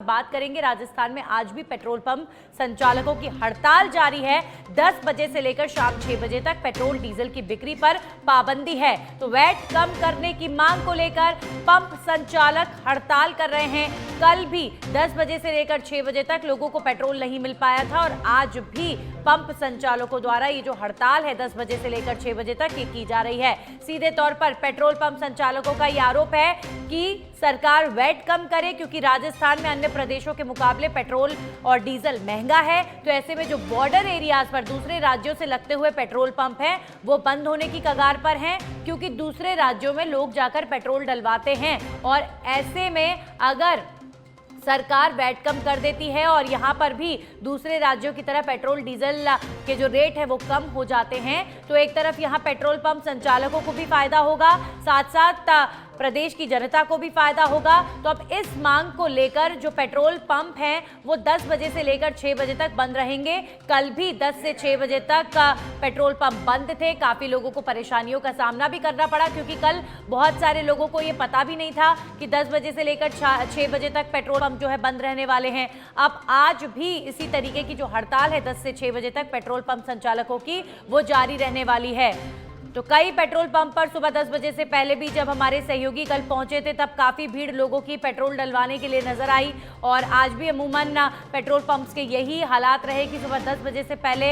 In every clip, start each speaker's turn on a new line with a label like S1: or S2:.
S1: बात करेंगे। राजस्थान में आज भी पेट्रोल पंप संचालकों की हड़ताल जारी है। 10 बजे से लेकर शाम 6 बजे तक पेट्रोल डीजल की बिक्री पर पाबंदी है। तो वैट कम करने की मांग को लेकर पंप संचालक हड़ताल कर रहे हैं। कल भी 10 बजे से लेकर 6 बजे तक लोगों को पेट्रोल नहीं मिल पाया था और आज भी पंप संचालकों द्वारा ये जो हड़ताल है 10 बजे से लेकर 6 बजे तक ये की जा रही है। सीधे तौर पर पेट्रोल पंप संचालकों का ये आरोप है कि सरकार वैट कम करे, क्योंकि राजस्थान में अन्य प्रदेशों के मुकाबले पेट्रोल और डीजल महंगा है। तो ऐसे में जो बॉर्डर एरियाज पर दूसरे राज्यों से लगते हुए पेट्रोल पंप हैं वो बंद होने की कगार पर हैं, क्योंकि दूसरे राज्यों में लोग जाकर पेट्रोल डलवाते हैं। और ऐसे में अगर सरकार वैट कम कर देती है और यहाँ पर भी दूसरे राज्यों की तरह पेट्रोल डीजल के जो रेट है वो कम हो जाते हैं, तो एक तरफ यहाँ पेट्रोल पंप संचालकों को भी फायदा होगा, साथ साथ प्रदेश की जनता को भी फायदा होगा। तो अब इस मांग को लेकर जो पेट्रोल पंप हैं वो 10 बजे से लेकर 6 बजे तक बंद रहेंगे। कल भी 10 से 6 बजे तक पेट्रोल पंप बंद थे। काफी लोगों को परेशानियों का सामना भी करना पड़ा, क्योंकि कल बहुत सारे लोगों को ये पता भी नहीं था कि 10 बजे से लेकर 6 बजे तक पेट्रोल पंप जो है बंद रहने वाले हैं। अब आज भी इसी तरीके की जो हड़ताल है 10 से 6 बजे तक पेट्रोल पंप संचालकों की वो जारी रहने वाली है। तो कई पेट्रोल पंप पर सुबह 10 बजे से पहले भी जब हमारे सहयोगी कल पहुंचे थे तब काफी भीड़ लोगों की पेट्रोल डलवाने के लिए नजर आई। और आज भी अमूमन पेट्रोल पंप्स के यही हालात रहे कि सुबह 10 बजे से पहले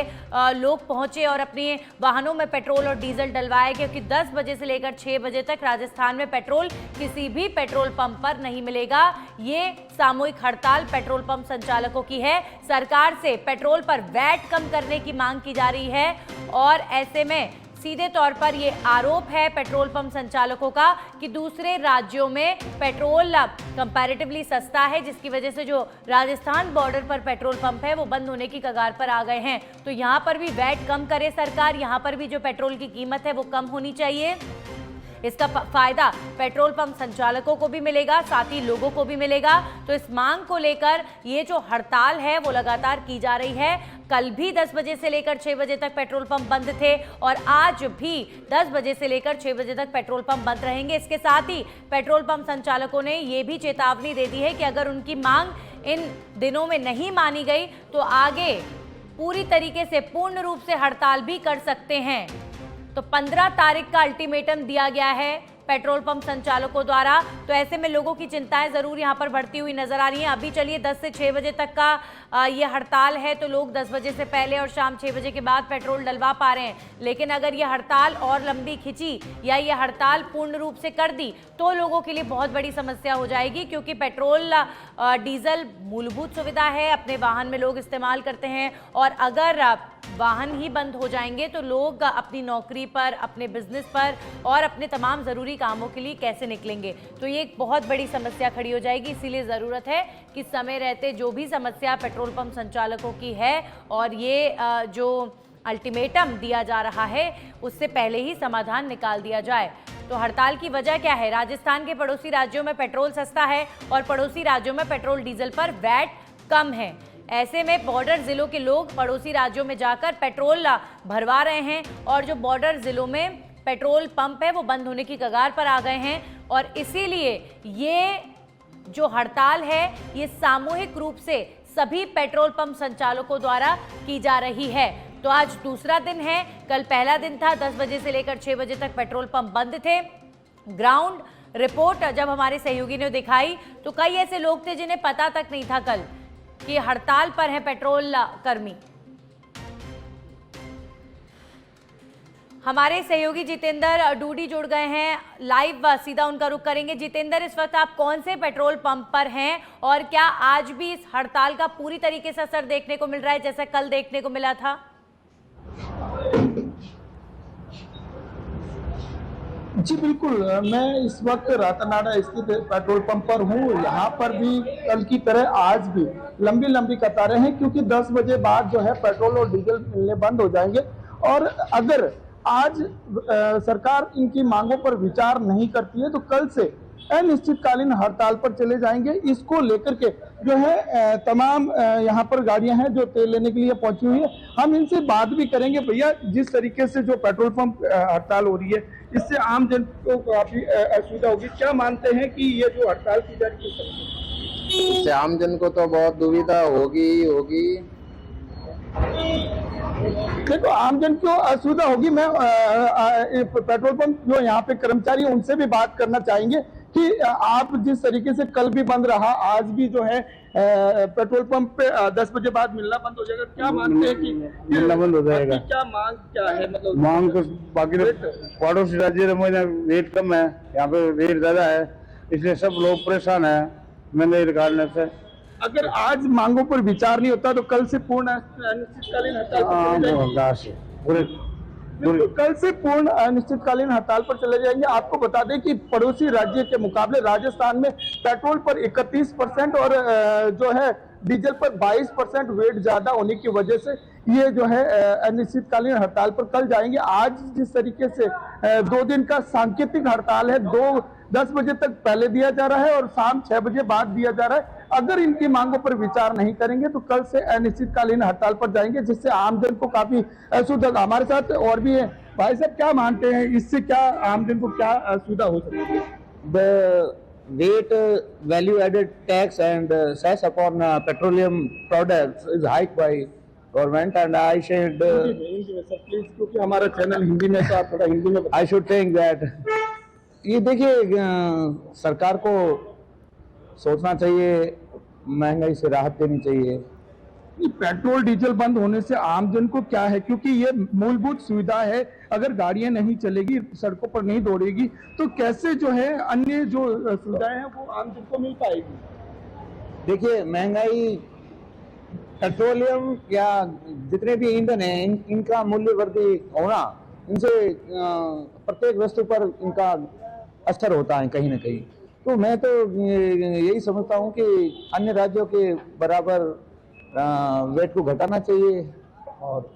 S1: लोग पहुंचे और अपने वाहनों में पेट्रोल और डीजल डलवाए, क्योंकि 10 बजे से लेकर 6 बजे तक राजस्थान में पेट्रोल किसी भी पेट्रोल पंप पर नहीं मिलेगा। ये सामूहिक हड़ताल पेट्रोल पंप संचालकों की है। सरकार से पेट्रोल पर वैट कम करने की मांग की जा रही है और ऐसे में सीधे तौर पर यह आरोप है पेट्रोल पंप संचालकों का कि दूसरे राज्यों में पेट्रोल कंपैरेटिवली सस्ता है, जिसकी वजह से जो राजस्थान बॉर्डर पर पेट्रोल पंप है वो बंद होने की कगार पर आ गए हैं। तो यहां पर भी वैट कम करे सरकार, यहां पर भी जो पेट्रोल की कीमत है वो कम होनी चाहिए। इसका फायदा पेट्रोल पंप संचालकों को भी मिलेगा, साथ ही लोगों को भी मिलेगा। तो इस मांग को लेकर ये जो हड़ताल है वो लगातार की जा रही है। कल भी 10 बजे से लेकर 6 बजे तक पेट्रोल पंप बंद थे और आज भी 10 बजे से लेकर 6 बजे तक पेट्रोल पंप बंद रहेंगे। इसके साथ ही पेट्रोल पंप संचालकों ने ये भी चेतावनी दे दी है कि अगर उनकी मांग इन दिनों में नहीं मानी गई तो आगे पूरी तरीके से पूर्ण रूप से हड़ताल भी कर सकते हैं। तो 15 तारीख का अल्टीमेटम दिया गया है पेट्रोल पंप संचालकों द्वारा। तो ऐसे में लोगों की चिंताएं जरूर यहां पर बढ़ती हुई नजर आ रही हैं। अभी चलिए 10 से 6 बजे तक का ये हड़ताल है, तो लोग 10 बजे से पहले और शाम 6 बजे के बाद पेट्रोल डलवा पा रहे हैं। लेकिन अगर ये हड़ताल और लंबी खिंची या ये हड़ताल पूर्ण रूप से कर दी तो लोगों के लिए बहुत बड़ी समस्या हो जाएगी, क्योंकि पेट्रोल डीजल मूलभूत सुविधा है, अपने वाहन में लोग इस्तेमाल करते हैं और अगर वाहन ही बंद हो जाएंगे तो लोग अपनी नौकरी पर, अपने बिजनेस पर और अपने तमाम ज़रूरी कामों के लिए कैसे निकलेंगे। तो ये एक बहुत बड़ी समस्या खड़ी हो जाएगी। इसीलिए ज़रूरत है कि समय रहते जो भी समस्या पेट्रोल पंप संचालकों की है और ये जो अल्टीमेटम दिया जा रहा है उससे पहले ही समाधान निकाल दिया जाए। तो हड़ताल की वजह क्या है? राजस्थान के पड़ोसी राज्यों में पेट्रोल सस्ता है और पड़ोसी राज्यों में पेट्रोल डीजल पर वैट कम है। ऐसे में बॉर्डर जिलों के लोग पड़ोसी राज्यों में जाकर पेट्रोल भरवा रहे हैं और जो बॉर्डर जिलों में पेट्रोल पंप है वो बंद होने की कगार पर आ गए हैं। और इसीलिए ये जो हड़ताल है ये सामूहिक रूप से सभी पेट्रोल पंप संचालकों द्वारा की जा रही है। तो आज दूसरा दिन है, कल पहला दिन था। 10 बजे से लेकर 6 बजे तक पेट्रोल पंप बंद थे। ग्राउंड रिपोर्ट जब हमारे सहयोगी ने दिखाई तो कई ऐसे लोग थे जिन्हें पता तक नहीं था कल कि हड़ताल पर है पेट्रोल कर्मी। हमारे सहयोगी जितेंद्र डूडी जुड़ गए हैं, लाइव सीधा उनका रुख करेंगे। जितेंद्र, इस वक्त आप कौन से पेट्रोल पंप पर हैं और क्या आज भी इस हड़ताल का पूरी तरीके से असर देखने को मिल रहा है जैसा कल देखने को मिला था?
S2: जी बिल्कुल, मैं इस वक्त रातानाडा स्थित पेट्रोल पंप पर हूँ। यहाँ पर भी कल की तरह आज भी लंबी लंबी कतारें हैं, क्योंकि 10 बजे बाद जो है पेट्रोल और डीजल मिलने बंद हो जाएंगे। और अगर आज सरकार इनकी मांगों पर विचार नहीं करती है तो कल से अनिश्चितकालीन हड़ताल पर चले जाएंगे। इसको लेकर के जो है तमाम यहाँ पर गाड़ियां हैं जो तेल लेने के लिए पहुंची हुई है। हम इनसे बात भी करेंगे। भैया, जिस तरीके से जो पेट्रोल पंप हड़ताल हो रही है इससे आम जन को काफी असुविधा होगी, क्या मानते हैं कि ये जो हड़ताल की जा रही है?
S3: इससे आमजन को तो बहुत दुविधा होगी ही होगी।
S2: देखो, आमजन क्यों असुविधा होगी। मैं पेट्रोल पंप जो यहाँ पे कर्मचारी हैं, उनसे भी बात करना चाहेंगे कि आप जिस तरीके से कल भी बंद रहा, आज भी जो है पेट्रोल पंप पे 10 बजे बाद मिलना बंद हो जाएगा। क्या मानते हैं कि
S4: मिलना बंद हो जाएगा?
S2: आपकी क्या मांग क्या है? मतलब
S4: मांग तो बाकी पड़ोसी राज्य में रेट कम है, यहाँ पे रेट ज्यादा है, इसलिए सब लोग परेशान है महंगाई के कारण से।
S2: अगर आज मांगों पर विचार नहीं होता तो कल से पूर्ण अनिश्चितकालीन हड़ताल पर चले जाएंगे। बिल्कुल, कल से पूर्ण अनिश्चितकालीन हड़ताल पर चले जाएंगे। आपको बता दें कि पड़ोसी राज्य के मुकाबले राजस्थान में पेट्रोल पर 31% और जो है डीजल पर 22% वेट ज्यादा होने की वजह से ये जो है अनिश्चितकालीन हड़ताल पर कल जाएंगे। आज जिस तरीके से 2 दिन का सांकेतिक हड़ताल है, 10 बजे तक पहले दिया जा रहा है और शाम 6 बजे बाद दिया जा रहा है। अगर इनकी मांगों पर विचार नहीं करेंगे तो कल से अनिश्चितकालीन हड़ताल पर जाएंगे, जिससे आमजन को काफी असुविधा। हमारे साथ और भी है। भाई साहब, क्या मानते हैं, इससे क्या आमजन को क्या असुविधा हो सकती है?
S5: The weight value added tax and cess upon petroleum products is hiked by government, and I should
S2: please, क्योंकि हमारा चैनल हिंदी में, तो आप थोड़ा हिंदी में
S5: I should think that ये देखिए, सरकार को सोचना चाहिए, महंगाई से राहत देनी चाहिए।
S2: पेट्रोल डीजल बंद होने से आमजन को क्या है, क्योंकि ये मूलभूत सुविधा है। अगर गाड़ियां नहीं चलेगी, सड़कों पर नहीं दौड़ेगी, तो कैसे जो है अन्य जो सुविधाएं हैं वो आमजन को मिल पाएगी?
S5: देखिए, महंगाई, पेट्रोलियम या जितने भी ईंधन है, इनका मूल्य वृद्धि होना, इनसे प्रत्येक वस्तु पर इनका असर होता है कहीं ना कहीं। तो मैं तो यही समझता हूँ कि अन्य राज्यों के बराबर वेट को घटाना चाहिए। और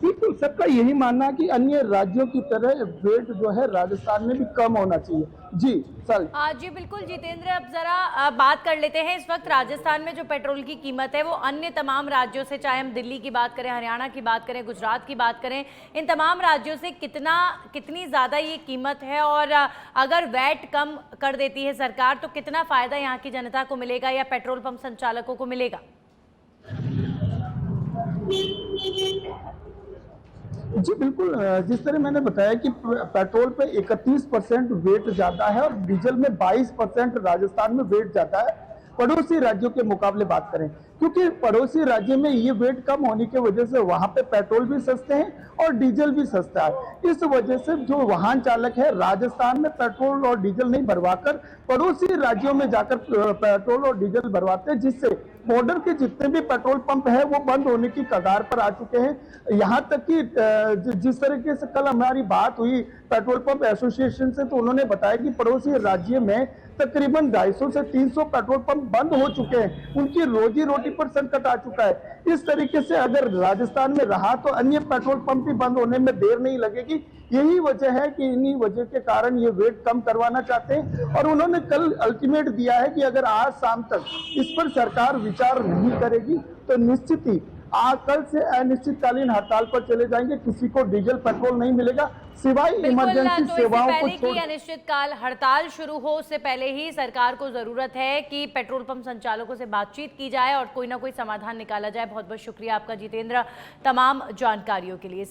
S2: बिल्कुल, सबका यही मानना है कि अन्य राज्यों की तरह वेट जो है राजस्थान में भी कम होना चाहिए। जी सर।
S1: जी बिल्कुल जितेंद्र, अब जरा बात कर लेते हैं। इस वक्त राजस्थान में जो पेट्रोल की कीमत है वो अन्य तमाम राज्यों से, चाहे हम दिल्ली की बात करें, हरियाणा की बात करें, गुजरात की बात करें, इन तमाम राज्यों से कितनी ज़्यादा ये कीमत है, और अगर वैट कम कर देती है सरकार तो कितना फ़ायदा यहाँ की जनता को मिलेगा या पेट्रोल पंप संचालकों को मिलेगा?
S2: जी बिल्कुल, जिस तरह मैंने बताया कि पेट्रोल पे 31% वेट ज्यादा है और डीजल में 22% राजस्थान में वेट ज्यादा है पड़ोसी राज्यों के मुकाबले बात करें, क्योंकि पड़ोसी राज्य में ये वेट कम होने की वजह से वहां पे पेट्रोल भी सस्ते हैं और डीजल भी सस्ता है। इस वजह से जो वाहन चालक है राजस्थान में पेट्रोल और डीजल नहीं भरवाकर पड़ोसी राज्यों में जाकर पेट्रोल और डीजल भरवाते हैं, जिससे बॉर्डर के जितने भी पेट्रोल पंप है वो बंद होने की कगार पर आ चुके हैं। यहाँ तक कि जिस तरीके से कल हमारी बात हुई पेट्रोल पंप एसोसिएशन से, तो उन्होंने बताया कि पड़ोसी राज्य में तकरीबन 250 से 300 पेट्रोल पंप बंद हो चुके हैं, उनकी रोजी रोटी पर संकट आ चुका है। इस तरीके से अगर राजस्थान में रहा तो अन्य पेट्रोल पंप भी बंद होने में देर नहीं लगेगी। यही वजह है कि इन्हीं वजह के कारण ये वेट कम करवाना चाहते हैं और उन्होंने कल अल्टीमेट दिया है कि अगर आज शाम तक इस पर सरकार विचार नहीं करेगी तो निश्चित ही कल से अनिश्चितकालीन हड़ताल पर चले जाएंगे। किसी को डीजल पेट्रोल नहीं मिलेगा सिवाय इमरजेंसी सेवाओं को छोड़।
S1: अनिश्चितकाल हड़ताल शुरू हो उससे पहले ही सरकार को जरूरत है कि पेट्रोल पंप संचालकों से बातचीत की जाए और कोई ना कोई समाधान निकाला जाए। बहुत बहुत शुक्रिया आपका जितेंद्र, तमाम जानकारियों के लिए।